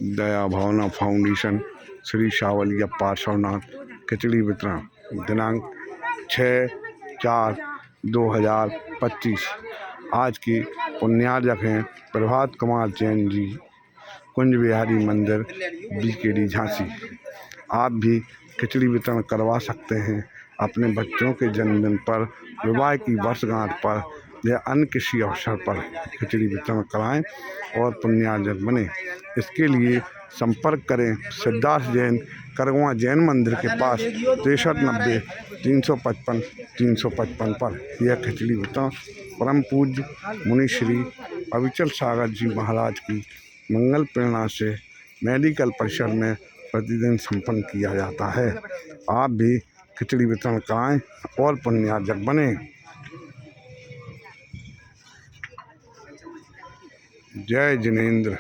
दया भावना foundation Shri Savaliya Parshvanath खिचड़ी वितरण दिनांक 6/4/2025। आज की पुण्यार्जक हैं प्रभात कुमार जैन जी, कुंज बिहारी मंदिर, BKD झांसी। आप भी खिचड़ी वितरण करवा सकते हैं। अपने बच्चों के जन्मदिन पर, विवाह की वर्षगांठ पर या अन्य किसी अवसर पर खिचड़ी वितरण कराएं और पुण्यार्जक बने। इसके लिए संपर्क करें सिद्धार्थ जैन, करगवा जैन मंदिर के पास 6390-355-355 पर। यह खिचड़ी वितरण परम पूज्य मुनि श्री अविचल सागर जी महाराज की मंगल प्रेरणा से मेडिकल परिसर में प्रतिदिन संपन्न किया जाता है। आप भी खिचड़ी वितरण कराएं और पुण्यार्जक बने। जय जिनेंद्र।